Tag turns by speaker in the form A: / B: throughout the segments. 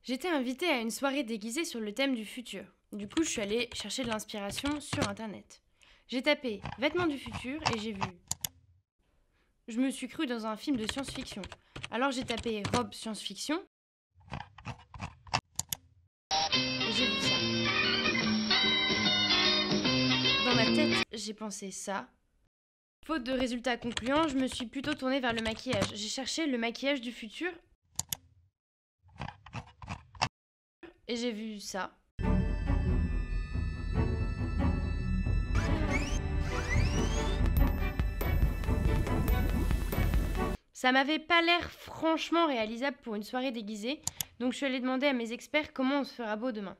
A: J'étais invitée à une soirée déguisée sur le thème du futur. Du coup, je suis allée chercher de l'inspiration sur internet. J'ai tapé vêtements du futur et j'ai vu. Je me suis crue dans un film de science-fiction. Alors j'ai tapé robe science-fiction et j'ai vu ça. Dans ma tête, j'ai pensé ça. Faute de résultats concluants, je me suis plutôt tournée vers le maquillage. J'ai cherché le maquillage du futur et j'ai vu ça. Ça m'avait pas l'air franchement réalisable pour une soirée déguisée, donc je suis allée demander à mes experts comment on se fera beau demain.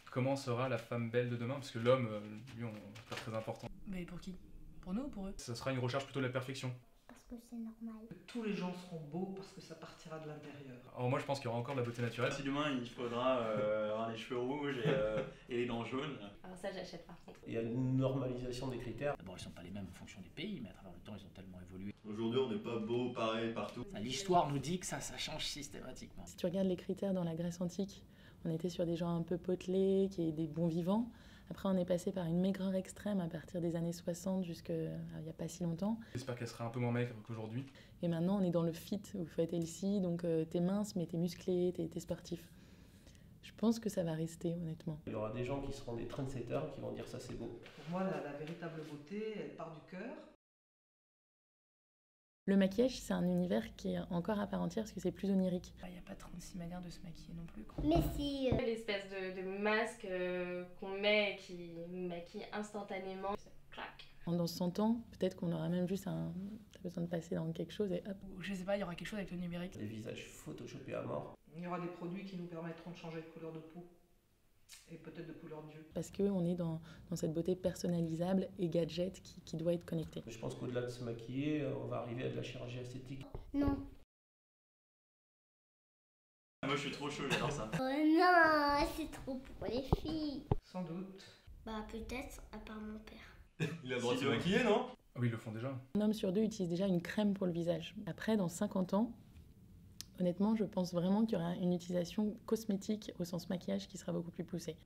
B: Comment sera la femme belle de demain? Parce que l'homme, lui, c'est pas très important.
C: Mais pour qui? Pour nous ou pour eux?
B: Ça sera une recherche plutôt de la perfection.
D: Parce que c'est normal.
E: Tous les gens seront beaux parce que ça partira de l'intérieur.
B: Alors moi je pense qu'il y aura encore de la beauté naturelle.
F: Si demain il faudra avoir les cheveux rouges et les dents jaunes.
G: Alors ça j'achète par contre.
H: Il y a une normalisation des critères.
I: D'abord ils sont pas les mêmes en fonction des pays, mais à travers le temps ils ont tellement évolué.
F: Aujourd'hui on n'est pas beau pareil partout.
I: L'histoire nous dit que ça change systématiquement.
C: Si tu regardes les critères dans la Grèce antique, on était sur des gens un peu potelés, qui est des bons vivants. Après, on est passé par une maigreur extrême à partir des années 60 jusqu'à il n'y a pas si longtemps.
B: J'espère qu'elle sera un peu moins maigre qu'aujourd'hui.
C: Et maintenant, on est dans le fit, où il faut être healthy, donc t'es mince, mais t'es musclé, t'es sportif. Je pense que ça va rester, honnêtement.
H: Il y aura des gens qui seront des trendsetters qui vont dire ça c'est beau.
E: Pour moi, la véritable beauté, elle part du cœur.
C: Le maquillage, c'est un univers qui est encore à part entière parce que c'est plus onirique.
G: Il n'y a pas 36 manières de se maquiller non plus, quoi.
D: Mais si...
G: L'espèce de masque qu'on met et qui maquille instantanément, ça claque.
C: Dans 100 ans, peut-être qu'on aura même juste t'as besoin de passer dans quelque chose et hop.
G: Je sais pas, il y aura quelque chose avec le numérique.
H: Des visages photoshopés à mort.
E: Il y aura des produits qui nous permettront de changer de couleur de peau. Et peut-être de couleur d'yeux.
C: Parce qu'on est dans cette beauté personnalisable et gadget qui doit être connectée.
H: Je pense qu'au-delà de se maquiller, on va arriver à de la chirurgie esthétique.
D: Non.
F: Moi je suis trop chaud, j'adore ça.
D: Oh non, c'est trop pour les filles.
E: Sans doute.
D: Bah peut-être, à part mon père.
F: Il a le droit de se maquiller, non?
B: Oui, ils le font déjà.
C: Un homme sur deux utilise déjà une crème pour le visage. Après, dans 50 ans, honnêtement, je pense vraiment qu'il y aura une utilisation cosmétique au sens maquillage qui sera beaucoup plus poussée.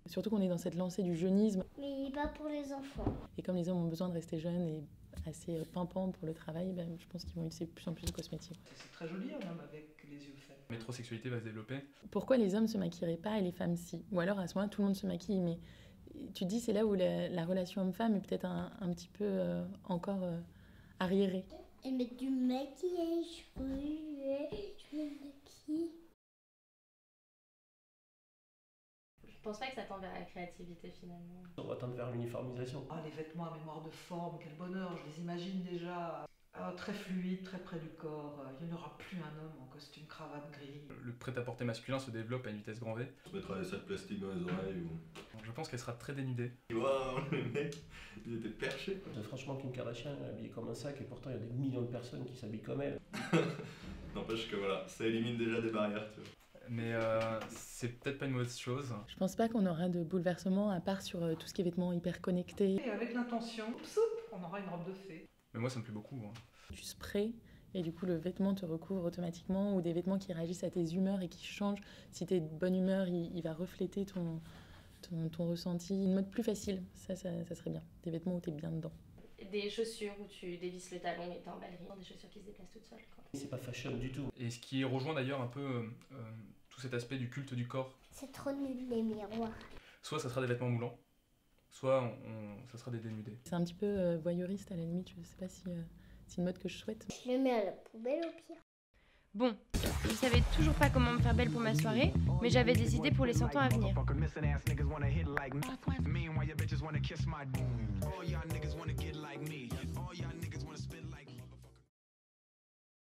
C: Surtout qu'on est dans cette lancée du jeunisme.
D: Mais pas pour les enfants.
C: Et comme les hommes ont besoin de rester jeunes et assez pimpants pour le travail, ben, je pense qu'ils vont utiliser de plus en plus de cosmétiques.
E: C'est très joli un homme avec les yeux faits.
B: La métrosexualité va se développer.
C: Pourquoi les hommes ne se maquilleraient pas et les femmes si? Ou alors à ce moment-là, tout le monde se maquille, mais tu te dis c'est là où la relation homme-femme est peut-être un petit peu encore arriérée.
D: Et mettre du maquillage, je me maquille.
G: Je pense pas que ça tend vers la créativité finalement.
H: On va tendre vers l'uniformisation.
E: Ah, les vêtements à mémoire de forme, quel bonheur, je les imagine déjà. Très fluides, très près du corps. Il n'y en aura plus un homme en costume cravate gris.
B: Le prêt-à-porter masculin se développe à une vitesse grand V.
F: On se mettra des sacs plastiques dans les oreilles ou...
B: Je pense qu'elle sera très dénudée.
F: Waouh, le mec, il était perché.
H: Franchement, Kim Kardashian est habillée comme un sac et pourtant il y a des millions de personnes qui s'habillent comme elle.
F: N'empêche que voilà, ça élimine déjà des barrières, tu vois.
B: Mais c'est peut-être pas une mauvaise chose.
C: Je pense pas qu'on aura de bouleversement à part sur tout ce qui est vêtements hyper connectés.
E: Et avec l'intention, on aura une robe de fée.
B: Mais moi ça me plaît beaucoup. Hein.
C: Du spray et du coup le vêtement te recouvre automatiquement ou des vêtements qui réagissent à tes humeurs et qui changent. Si t'es de bonne humeur, il va refléter ton ressenti. Une mode plus facile, ça serait bien. Des vêtements où t'es bien dedans.
G: Des chaussures où tu dévisses le talon et t'es en ballerine. Des chaussures qui se déplacent toutes seules, quoi.
H: C'est pas fashion du tout.
B: Et ce qui rejoint d'ailleurs un peu tout cet aspect du culte du corps.
D: C'est trop nul les miroirs.
B: Soit ça sera des vêtements moulants, soit ça sera des dénudés.
C: C'est un petit peu voyeuriste à la limite, je sais pas si c'est une mode que je souhaite.
D: Je le mets à la poubelle au pire.
A: Bon, je savais toujours pas comment me faire belle pour ma soirée, mais j'avais des idées pour les 100 ans à venir.
J: Meanwhile, your bitches wanna kiss my. All y'all niggas wanna get like me. All y'all